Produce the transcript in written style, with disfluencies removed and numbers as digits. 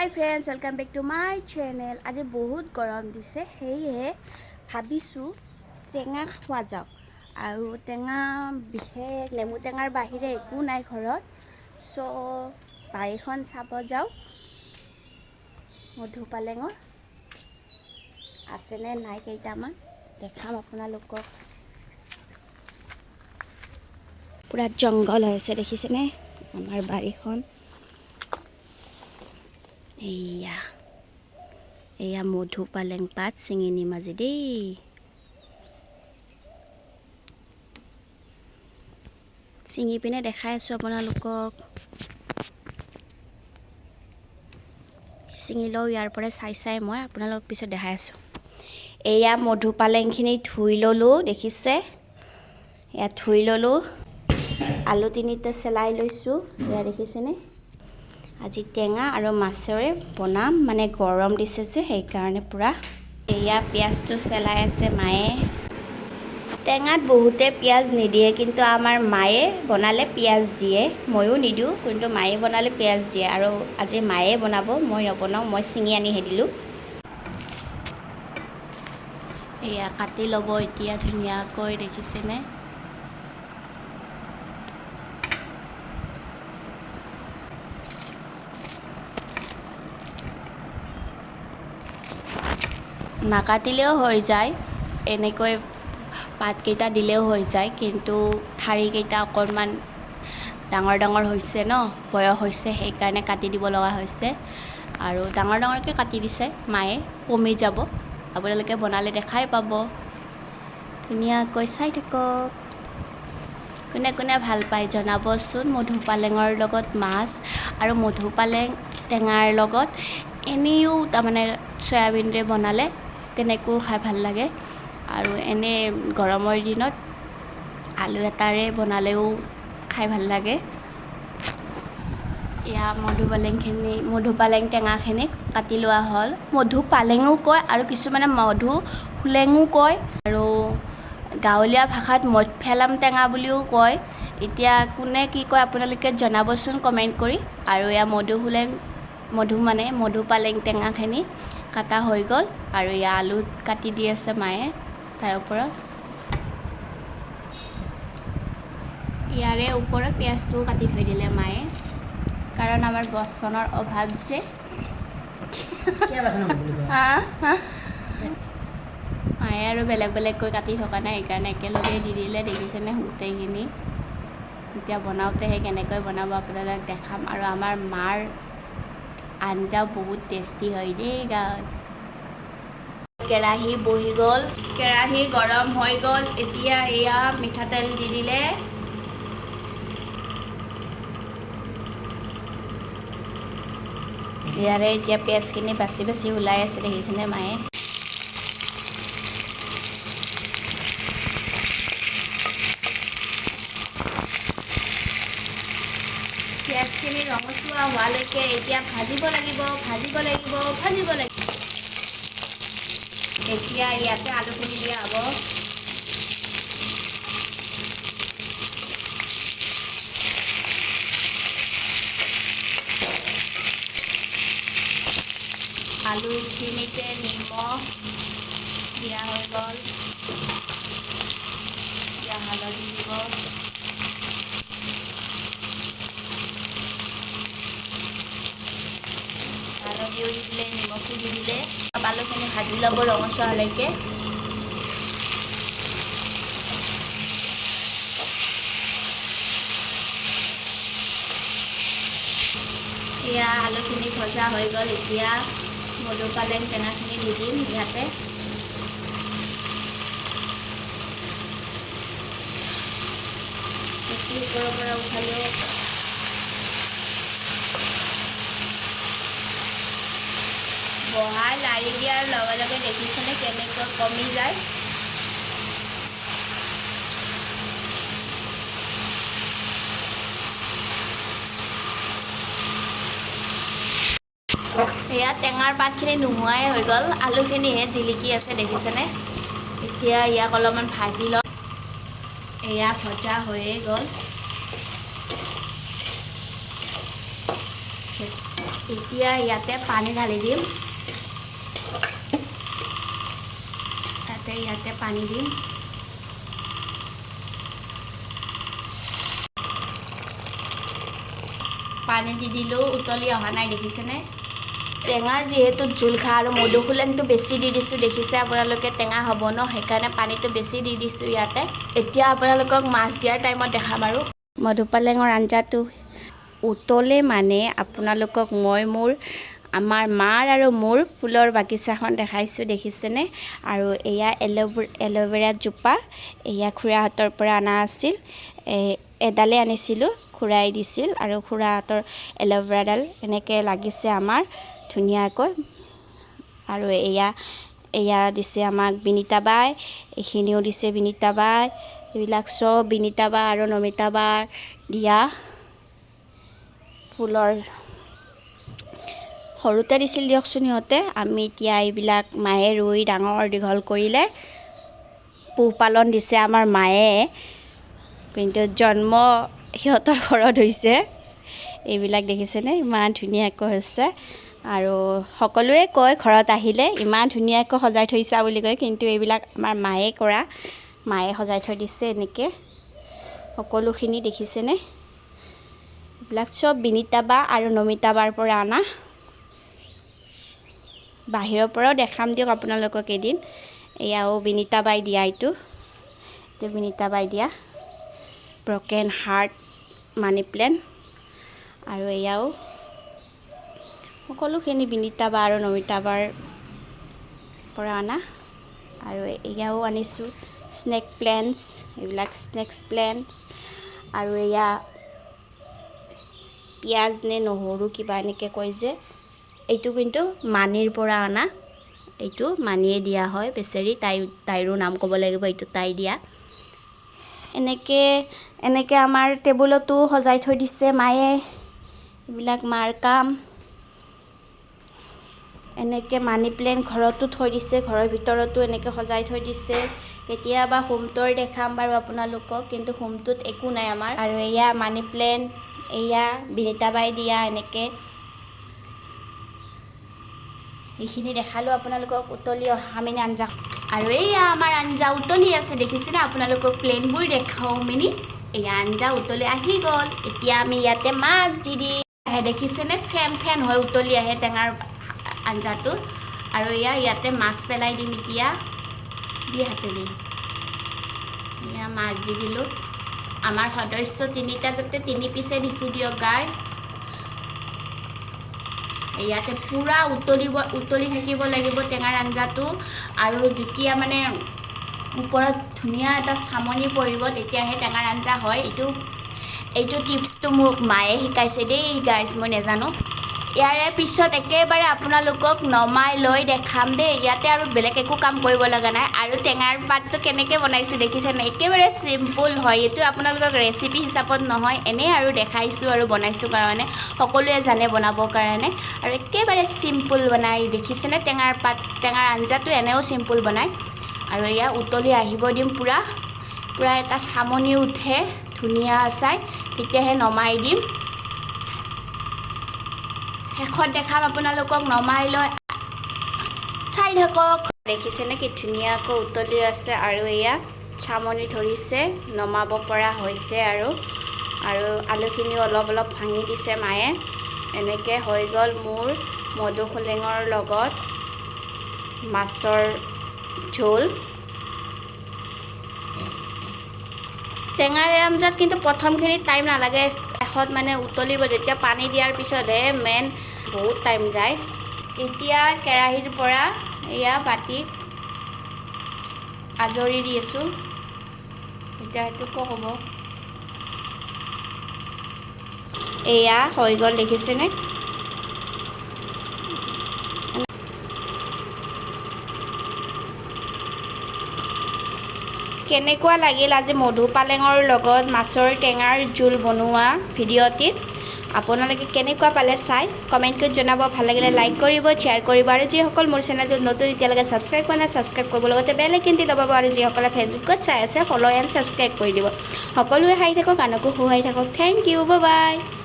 friends, welcome back to my channel. আজি বহুত গৰম দিছে হেয়ে ভাবিছো টেঙা খোৱা যাওক আৰু টেঙা বিশেষ নেমু টেঙাৰ বাহিৰে একো নাই ঘৰত সো বাৰীখন চাব যাও মধু পালেঙৰ আছে নে নাই কেইটামান দেখাম আপোনালোকক পুৰা জংগল হৈছে দেখিছেনে আমাৰ বাৰীখন এয়া মধু পালেং পাত চিঙিনি মাজি দেই চিঙি পিনে দেখাই আছো আপোনালোকক চিঙি লও ইয়াৰ পৰা চাই মই আপোনালোকক পিছত দেখাই আছো এয়া মধু পালেংখিনি ধুই ললো দেখিছে এয়া ধুই ললো আলু তিনিটা সেলাই লৈছো এয়া দেখিছেনে আজি টেঙা আৰু মাছেৰে বনাম মানে গৰম দিছে যে সেই কাৰণে পুৰা এয়া পিয়াজটো সেলাই আছে মায়ে টেঙাত বহুতে পিয়াজ নিদিয়ে কিন্তু আমাৰ মায়ে বনালে পিয়াজ দিয়ে ময়ো নিদু কিন্তু মায়ে বনালে পিয়াজ দিয়ে আৰু আজি মায়ে বনাব মই নবনাও মই চিঙি আনি হেদিলো এয়া কাটি লব এতিয়া ধুনিয়াকৈ দেখিছেনে নাকাটিলেও হৈ যায় এনেকৈ পাতকেইটা দিলেও হৈ যায় কিন্তু ঠাৰিকেইটা অকণমান ডাঙৰ ডাঙৰ হৈছে ন বয়স হৈছে সেই কাৰণে কাটি দিব লগা হৈছে আৰু ডাঙৰ ডাঙৰকৈ কাটি দিছে মায়ে কমি যাব আপোনালোকে বনালে দেখাই পাব ধুনীয়াকৈ চাই থাকক কোনে কোনে ভাল পায় জনাবচোন মধু পালেঙৰ লগত মাছ আৰু মধু পালেং টেঙাৰ লগত এনেও তাৰমানে সয়াবিনৰে বনালে তেনেকৈ খাই ভাল লাগে আৰু এনে গৰমৰ দিনত আলু এটাৰে বনালেও খাই ভাল লাগে ইয়া মধু পালেং টেঙাখিনি কাটি লোৱা হ'ল মধু পালেঙো কয় আৰু কিছুমানে মধু ফুলেঙো কয় আৰু গাঁৱলীয়া ভাষাত মধফেলাম টেঙা বুলিও কয় এতিয়া কোনে কি কয় আপোনালোকে জনাবচোন কমেন্ট কৰি আৰু ইয়া মধু পালেং টেঙাখিনি কাটা হৈ গ'ল আৰু ইয়া আলু কাটি দি আছে মায়ে তাৰ ওপৰত ইয়াৰে ওপৰত পিয়াজটো কাটি থৈ দিলে মায়ে কাৰণ আমাৰ বচনৰ অভাৱ যে মায়ে আৰু বেলেগ বেলেগকৈ কাটি থকা নাই সেইকাৰণে একেলগে দি দিলে দেখিছেনে গোটেইখিনি এতিয়া বনাওঁতেহে কেনেকৈ বনাব আপোনালোকক দেখাম আৰু আমাৰ মাৰ আঞ্জা বহুত টেষ্টি হয় দেই গাছ কেৰাহী বহি গ'ল কেৰাহী গৰম হৈ গ'ল এতিয়া এয়া মিঠাতেল দি দিলে ইয়াৰে এতিয়া পিয়াজখিনি বাছি বাছি ওলাই আছে দেখিছেনে মায়ে পিয়াজখিনি ৰঙচুৱা হোৱালৈকে এতিয়া ভাজিব লাগিব এতিয়া ইয়াতে আলুখিনি দিয়া হ'ব আলুখিনিতে নিমখ দিয়া হৈ গ'ল এতিয়া হালধি দিব হালধিও দি দিলে নিমখো দি দিলে আলুখিনি ভাজি ল'ব ৰঙচুৱা হ'লেকে এতিয়া আলুখিনি ভজা হৈ গ'ল এতিয়া মধু পালেং টেঙাখিনি দি দিম ইয়াতে বেছি ওপৰৰ পৰা উঠালেও বহাই লাৰি দিয়াৰ লগে লগে দেখিছেনে কেনেকৈ কমি যায় এয়া টেঙাৰ পাতখিনি নোহোৱাই হৈ গ'ল আলুখিনিহে জিলিকি আছে দেখিছেনে এতিয়া ইয়াক অলপমান ভাজি লওঁ এয়া ভজা হৈয়ে গ'ল এতিয়া ইয়াতে পানী ঢালি দিম ইয়াতে পানী দিম পানী দি দিলেও উতলি অহা নাই দেখিছেনে টেঙাৰ যেহেতু জোল খা আৰু মধুসোলেংটো বেছি দি দিছোঁ দেখিছে আপোনালোকে টেঙা হ'ব ন সেইকাৰণে পানীটো বেছি দি দিছোঁ ইয়াতে এতিয়া আপোনালোকক মাছ দিয়াৰ টাইমত দেখাম আৰু মধুপালেঙৰ আঞ্জাটো উতলে মানে আপোনালোকক মই মোৰ আমাৰ মাৰ আৰু মোৰ ফুলৰ বাগিচাখন দেখাইছোঁ দেখিছেনে আৰু এয়া এল'ভেৰা জোপা এয়া খুৰাহঁতৰ পৰা অনা আছিল এডালে আনিছিলোঁ খুৰাই দিছিল আৰু খুৰাহঁতৰ এল'ভেৰাডাল এনেকৈ লাগিছে আমাৰ ধুনীয়াকৈ আৰু এয়া দিছে আমাক বিনিতা বাই এইখিনিও দিছে বিনিতা বাই এইবিলাক চব বিনিতা বা আৰু নমিতা বাৰ দিয়া ফুলৰ সৰুতে দিছিল দিয়কচোন সিহঁতে আমি এতিয়া এইবিলাক মায়ে ৰুই ডাঙৰ দীঘল কৰিলে পোহপালন দিছে আমাৰ মায়ে কিন্তু জন্ম সিহঁতৰ ঘৰত হৈছে এইবিলাক দেখিছেনে ইমান ধুনীয়াকৈ হৈছে আৰু সকলোৱে কয় ঘৰত আহিলে ইমান ধুনীয়াকৈ সজাই থৈছা বুলি কয় কিন্তু এইবিলাক আমাৰ মায়ে কৰা মায়ে সজাই থৈ দিছে এনেকৈ সকলোখিনি দেখিছেনে এইবিলাক চব বিনিতা বা আৰু নমিতা বাৰ পৰা অনা বাহিৰৰ পৰাও দেখাম দিয়ক আপোনালোকক এদিন এয়াও বিনিতা বাই দিয়া এইটো বিনিতা বাই দিয়া ব্ৰকেন হাৰ্ট মানি প্লেণ্ট আৰু এয়াও সকলোখিনি বিনিতা বা আৰু নমিতা বাৰ পৰা অনা আৰু এয়াও আনিছোঁ স্নেক প্লেণ্টছ এইবিলাক স্নেক্স প্লেণ্টছ আৰু এয়া পিঁয়াজ নে নহৰু কিবা এনেকৈ কয় যে এইটো কিন্তু মানিৰ পৰা অনা এইটো মানিয়ে দিয়া হয় বেচেৰি তাইৰো নাম ক'ব লাগিব এইটো তাই দিয়া এনেকৈ আমাৰ টেবুলতো সজাই থৈ দিছে মায়ে এইবিলাক মাৰ কাম এনেকৈ মানি প্লেণ্ট ঘৰতো থৈ দিছে ঘৰৰ ভিতৰতো এনেকৈ সজাই থৈ দিছে কেতিয়াবা হোমটোৰ দেখাম বাৰু আপোনালোকক কিন্তু হোমটোত একো নাই আমাৰ আৰু এয়া মানি প্লেণ্ট এয়া বিনিতা বাই দিয়া এনেকৈ এইখিনি দেখালোঁ আপোনালোকক উতলি অহা মিনি আঞ্জা আৰু এয়া আমাৰ আঞ্জা উতলি আছে দেখিছেনে আপোনালোকক প্লেনবোৰ দেখাওঁ মিনি এয়া আঞ্জা উতলি আহি গ'ল এতিয়া আমি ইয়াতে মাছ দি দিম দেখিছেনে ফেন হৈ উতলি আহে টেঙাৰ আঞ্জাটো আৰু ইয়াতে মাছ পেলাই দিম এতিয়া দি হাতেদি এয়া মাছ দি দিলোঁ আমাৰ সদস্য তিনিটা যাতে 3 পিছে দিছোঁ দিয়ক গাইজ ইয়াতে পুৰা উতলি থাকিব লাগিব টেঙাৰ আঞ্জাটো আৰু যেতিয়া মানে ওপৰত ধুনীয়া এটা চামনি পৰিব তেতিয়াহে টেঙাৰ আঞ্জা হয় এইটো টিপছটো মোক মায়ে শিকাইছে দেই গাইজ মই নাজানো ইয়াৰে পিছত একেবাৰে আপোনালোকক নমাই লৈ দেখাম দেই ইয়াতে আৰু বেলেগ একো কাম কৰিব লগা নাই আৰু টেঙাৰ পাতটো কেনেকৈ বনাইছোঁ দেখিছেনে একেবাৰে চিম্পুল হয় এইটো আপোনালোকক ৰেচিপি হিচাপত নহয় এনেই আৰু দেখাইছোঁ আৰু বনাইছোঁ কাৰণে সকলোৱে জানে বনাবৰ কাৰণে আৰু একেবাৰে চিম্পুল বনাই দেখিছেনে টেঙাৰ আঞ্জাটো এনেও চিম্পুল বনায় আৰু এয়া উতলি আহিব দিম পুৰা এটা চামনি উঠে ধুনীয়া চাই তেতিয়াহে নমাই দিম শেষত দেখাম আপোনালোকক নমাই লৈ চাই থাকক দেখিছেনে কি ধুনীয়াকৈ উতলি আছে আৰু এয়া চামনি ধৰিছে নমাব পৰা হৈছে আৰু আলুখিনিও অলপ ভাঙি দিছে মায়ে এনেকৈ হৈ গ'ল মোৰ মধুসোলেঙৰ লগত মাছৰ ঝোল টেঙাৰ আঞ্জাত কিন্তু প্ৰথমখিনিত টাইম নালাগে শেষত মানে উতলিব যেতিয়া পানী দিয়াৰ পিছতহে মেইন বহুত টাইম যায় এতিয়া কেৰাহীৰ পৰা এয়া বাতিত আজৰি দি আছোঁ এতিয়া সেইটো হ'ব এয়া হৈ গ'ল দেখিছেনে কেনেকুৱা লাগিল আজি মধুপালেঙৰ লগত মাছৰ টেঙাৰ জোল বনোৱা ভিডিঅ'টিত আপোনালোকে কেনেকুৱা পালে চাই কমেণ্ট কৰি জনাব ভাল লাগিলে লাইক কৰিব শ্বেয়াৰ কৰিব আৰু যিসকল মোৰ চেনেলটোত নতুন এতিয়ালৈকে ছাবস্ক্ৰাইব কৰা নাই ছাবস্ক্ৰাইব কৰিব লগতে বেল আইকনটি দবাব আৰু যিসকলে ফেচবুকত চাই আছে ফ'ল' এণ্ড ছাবস্ক্ৰাইব কৰি দিব সকলোৱে হাঁহি থাকক আনকো সহায় থাকক থেংক ইউ বাই বাই